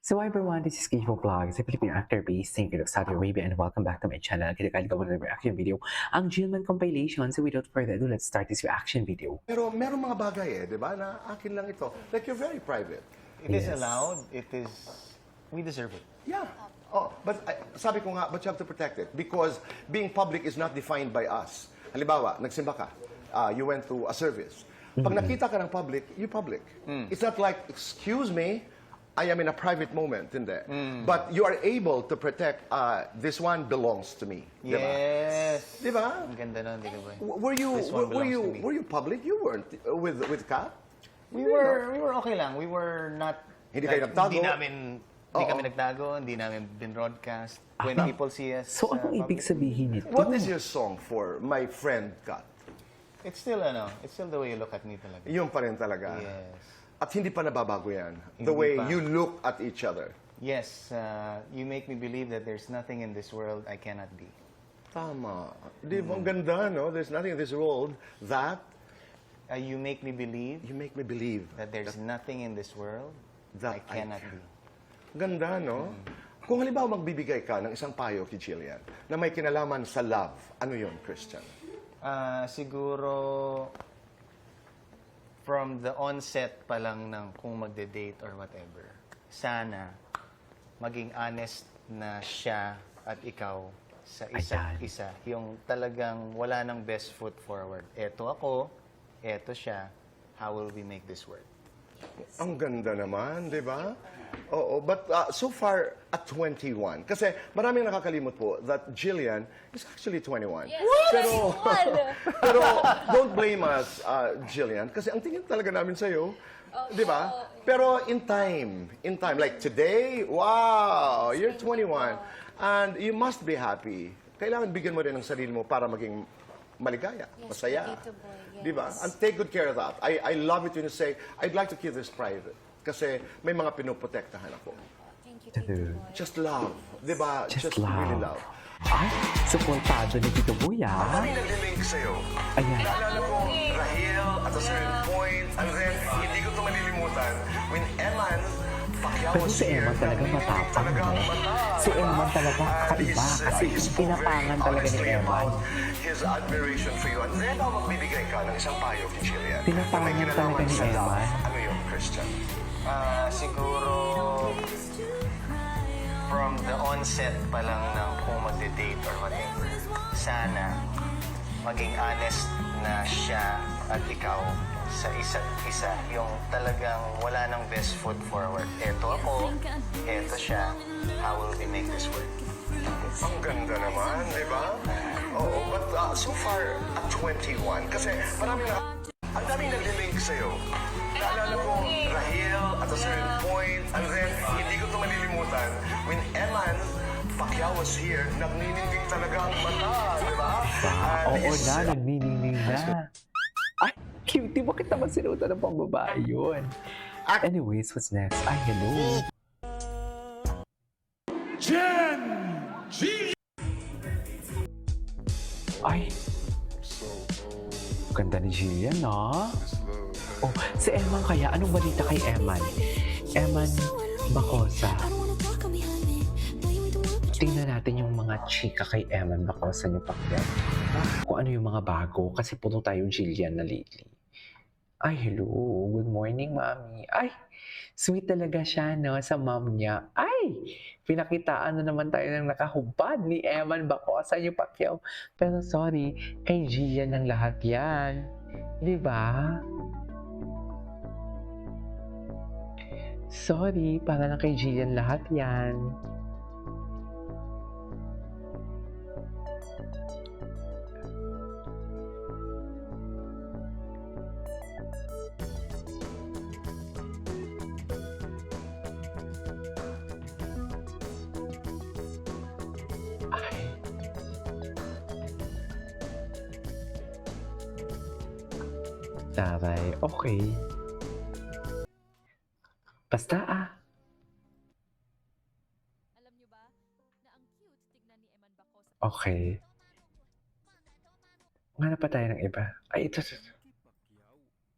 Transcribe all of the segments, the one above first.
So hi everyone, this is Kifo Vlogs, a Filipino actor based singer of Saudi Arabia, and welcome back to my channel. Kinakain ko muna ng reaction video, ang Jillman compilation. So without further ado, let's start this reaction video. Pero meron mga bagay di ba, na akin lang ito. Like, you're very private. It is allowed. It is, we deserve it. Yeah. Oh, but sabi ko nga, but you have to protect it. Because being public is not defined by us. Halimbawa, nagsimba ka, you went to a service. Pag nakita ka ng public, you public. It's not like, excuse me, I am in a private moment, hindi. But you are able to protect, this one belongs to me. Yes. Di ba? Ang ganda nun, di ba? This one belongs to me. were you public? You weren't with Kat? We were okay lang. We were not... Hindi kayo nagtago? Hindi kami nagtago, hindi namin bin-broadcast. When people see us... So anong ibig sabihin nito? What is your song for my friend Kat? It's still, it's still the way you look at me talaga. Yun pa rin talaga. Yes. At hindi pa nababago yan. The Hindi way pa. you look at each other. Yes, you make me believe that there's nothing in this world I cannot be. Tama. Di ba? Ang ganda, no? There's nothing in this world that You make me believe you make me believe that there's nothing in this world that I cannot be. Ganda, no? Kung halimbawa magbibigay ka ng isang payo kay Jillian na may kinalaman sa love, ano yun, Christian? Siguro from the onset pa lang ng kung magde-date or whatever, sana maging honest na siya at ikaw sa isa't Ayan. isa. Yung talagang wala nang best foot forward. Eto ako, eto siya, how will we make this work? Ang ganda naman, di ba? Oo, but so far at 21, kasi maraming nakakalimot po that Jillian is actually 21. Yes, Pero, 21! pero don't blame us, Jillian, kasi ang tingin talaga namin sa'yo, di ba? Pero in time, like today, wow, you're 21, and you must be happy. Kailangan bigyan mo rin ng sarili mo para maging maligaya, masaya. relatable, Di ba? yes. And take good care of that. I love it when you say, I'd like to keep this private. Kasi may mga pinoprotektahan ako. Thank you, Tito Boy. Just love. Di ba? Just really love. love. Ay, supportado ni Tito Boy, ah. Kami nag-link sa'yo. Ayan. Naalala ko, Rahel, at a certain point, and then, hindi ko ito malilimutan, when Eman Pacquiao Pero was si here, Eman talaga nagniningning matapang, talaga ang no? mata, Si di ba? Eman talaga kakaiba, kasi He's pinapangan talaga ni honestly Eman. about his admiration for you. And then, magbibigay ka ng isang payo kay Jillian. Pinapangan Na may talaga kinalaman ni sa love. Eman. Ano yun, Christian? Siguro from the onset pa lang ng kung magde-date or whatever, sana maging honest na siya at ikaw sa isa't isa. Yung talagang wala nang best foot forward. Eto ako, eto siya, how will we make this work? Ang ganda naman, di ba? Oo, but so far at 21, kasi ang daming nag-link sa'yo. Naalala ko, Rahel, at a certain point, and then, hindi ko ito malilimutan, when Eman Pacquiao was here, nagniningning talaga ang mata, di ba? Oo na, nagniningning na. Ay, cutie, bakit naman sinuta ng pambabae yun? Anyways, what's next? Ay, hello. Ay, ganda ni Jillian, no? Oh, si Eman kaya, anong balita kay Eman? Eman Bacosa. Tingnan natin yung mga chika kay Eman Bacosa niyo pakyan. Kung ano yung mga bago, kasi puno tayo Jillian na lately. Ay, hello. Good morning, Mami. Ay, sweet talaga siya, no? Sa mom niya. Ay, pinakitaan na naman tayo ng nakahubad ni Eman Bacosa niyo pakyaw. Pero sorry, kay Jillian ang lahat yan. Di ba? Sorry, para lang kay Jillian lahat yan. Ay. Taray, okay. Basta Alam niyo ba na ang cute tignan ni Eman Bacosa? Okay. Hanap pa tayo ng iba. Ay, ito.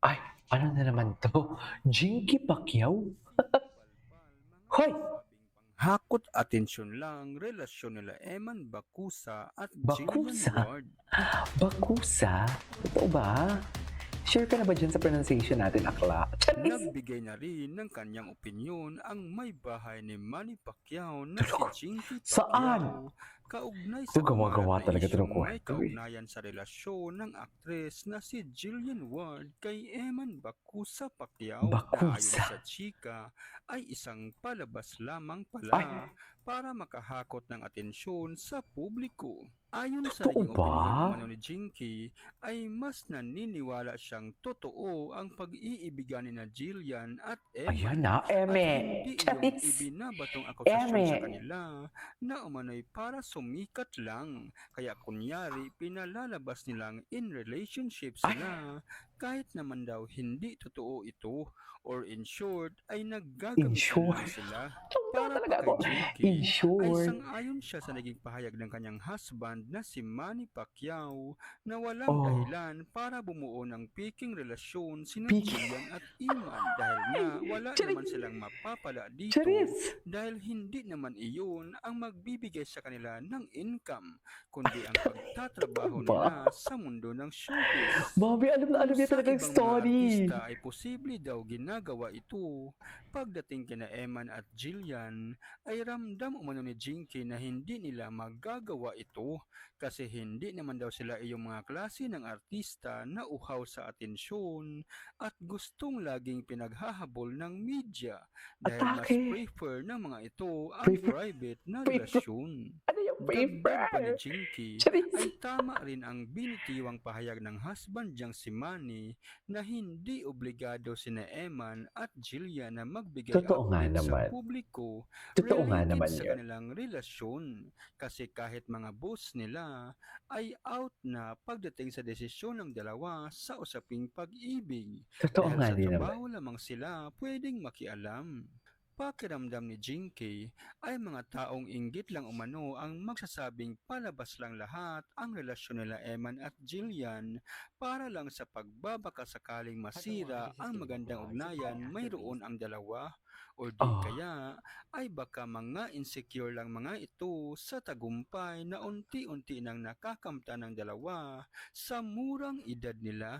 Ay, ano na naman to? Jinky Pacquiao? Hoy! Hakot atensyon lang relasyon nila Eman Bakusa at Bakusa? Jillian Ward. Bakusa? Totoo ba? Sure ka na ba dyan sa pronunciation natin, akla? Charis! Nagbigay na rin ng kanyang opinyon ang may bahay ni Manny Pacquiao na si Jinky Saan? Pacquiao. Kaugnay sa Gumagawa kumalat na talaga ito ng isyung may kwento eh. kaugnayan sa relasyon ng aktres na si Jillian Ward kay Eman Bakusa Pacquiao na ayon Bakusa? sa chika ay isang palabas lamang Ay. pala para makahakot ng atensyon sa publiko. Ayon sa Totoo naging ba? opinyon umano ni Jinky, ay mas naniniwala siyang totoo ang pag-iibigan ni na Jillian at Eman Ayan na, at Eme. hindi yung Charis! ibinabatong akusasyon Eme. sa kanila na umano'y para sumikat lang. Kaya kunyari, pinalalabas nilang in relationship sila kahit naman daw hindi totoo ito, or in short ay In naggagamitan short? lang sila. Totoo Para talaga pa ako. kay Jinky, In ay short. sang-ayon siya sa naging pahayag ng kanyang husband na si Manny Pacquiao na walang Oh. dahilan para bumuo ng piking relasyon sina Pik- Jillian at Iman dahil nga wala Charis! naman silang mapapala dito Charis! dahil hindi naman iyon ang magbibigay sa kanila ng income kundi ang pagtatrabaho Ba? nila sa mundo ng showbiz. Mami, alam na alam niya Sa talaga yung ibang mga story. artista ay posible daw ginagawa ito. Pagdating kina Eman at Jillian ay ramdam umano ni Jinky na hindi nila magagawa ito kasi hindi naman daw sila iyong mga klase ng artista na uhaw sa atensyon at gustong laging pinaghahabol ng media dahil mas Atake. prefer ng mga ito ang Prefer- private na prefer- relasyon. Ano yung Dagdag pa ni paper? Jinky Charis! ay tama rin ang binitiwang pahayag ng husband niyang si Manny na hindi obligado sina Eman at Jillian na magbigay Totoo nga update sa naman. publiko Totoo nga related naman sa yun. kanilang relasyon kasi kahit mga boss nila ay out na pagdating sa desisyon ng dalawa sa usaping pag-ibig Totoo dahil nga sa din naman. trabaho lamang sila pwedeng makialam. Pakiramdam ni Jinky ay mga taong inggit lang umano ang magsasabing palabas lang lahat ang relasyon nila Eman at Jillian para lang sa pagbabaka sakaling masira ang magandang ugnayan mayroon ang dalawa o di Oh. kaya ay baka mga insecure lang mga ito sa tagumpay na unti-unti nang nakakamta ng dalawa sa murang edad nila.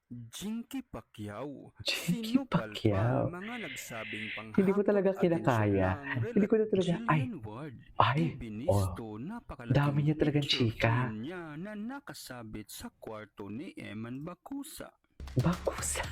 Jinky Pacquiao. Jinky Sinupal pa Pacquiao. mga nagsabing Hindi ko panghakot talaga atensyon kinakaya. lang Hindi ko na talaga, Jillian Ward. ay, Ibinisto napakalaking dami niya talagang picture chika. frame niya na nakasabit sa kwarto ni Eman Bakusa. Bakusa.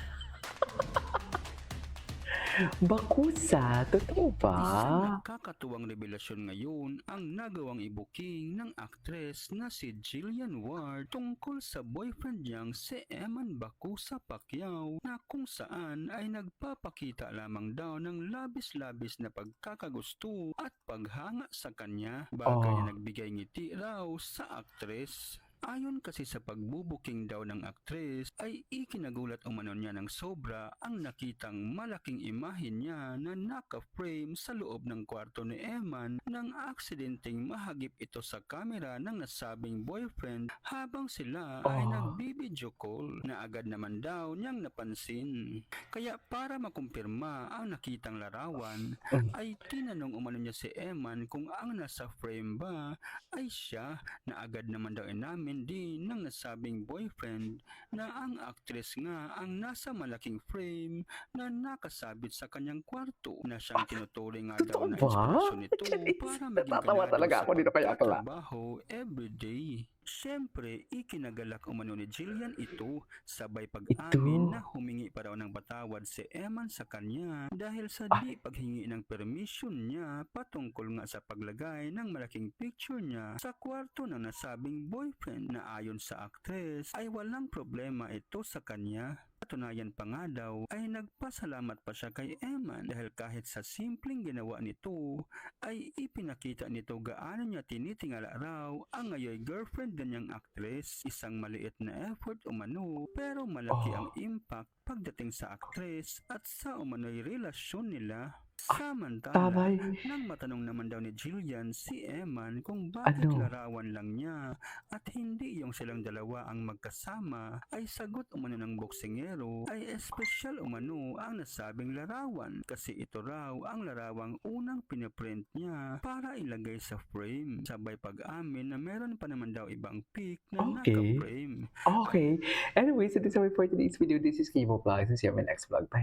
Bakusa? Totoo Isang ba? nakakatuwang revelasyon ngayon ang nagawang ibuking ng aktres na si Jillian Ward tungkol sa boyfriend niyang si Eman Bakusa Pacquiao na kung saan ay nagpapakita lamang daw ng labis-labis na pagkakagusto at paghanga sa kanya bagay Oh. na nagbigay ngiti raw sa aktres. Ayon kasi sa pagbubuking daw ng aktres ay ikinagulat umano niya ng sobra ang nakitang malaking imahe niya na naka-frame sa loob ng kwarto ni Eman nang aksidenteng mahagip ito sa kamera ng nasabing boyfriend habang sila ay Oh. nagbibideo call na agad naman daw niyang napansin. Kaya para makumpirma ang nakitang larawan ay tinanong umano niya si Eman kung ang nasa frame ba ay siya na agad naman daw inamin din ng nasabing boyfriend na ang actress nga ang nasa malaking frame na nakasabit sa kanyang kwarto na siyang tinuturing nga daw Totoo na ba? inspirasyon nito Charis! para maging Natatawa ganado talaga sa ako dito kay Akla. pagtatrabaho everyday. Siyempre, ikinagalak umano ni Jillian ito sabay pag-amin Ito. na humingi pa raw ng patawad si Eman sa kanya dahil sa di paghingi ng permission niya patungkol nga sa paglagay ng malaking picture niya sa kwarto ng nasabing boyfriend na ayon sa aktres ay walang problema ito sa kanya. Katunayan pa nga daw ay nagpasalamat pa siya kay Eman dahil kahit sa simpleng ginawa nito ay ipinakita nito gaano niya tinitingala raw ang ngayon girlfriend na niyang aktres. Isang maliit na effort umano pero malaki ang impact pagdating sa aktres at sa umano'y relasyon nila. Samantala, Tama. nang matanong naman daw ni Jillian si Eman kung bakit Ano? larawan lang niya at hindi yung silang dalawa ang magkasama, ay sagot umano ng boksingero ay espesyal umano ang nasabing larawan kasi ito raw ang larawang unang pinaprint niya para ilagay sa frame. Sabay pag-amin na meron pa naman daw ibang pic na Okay. naka-frame. Okay. Anyway, so this is all for today's video. This is Kimo Vlogs and see you on my next vlog. Bye.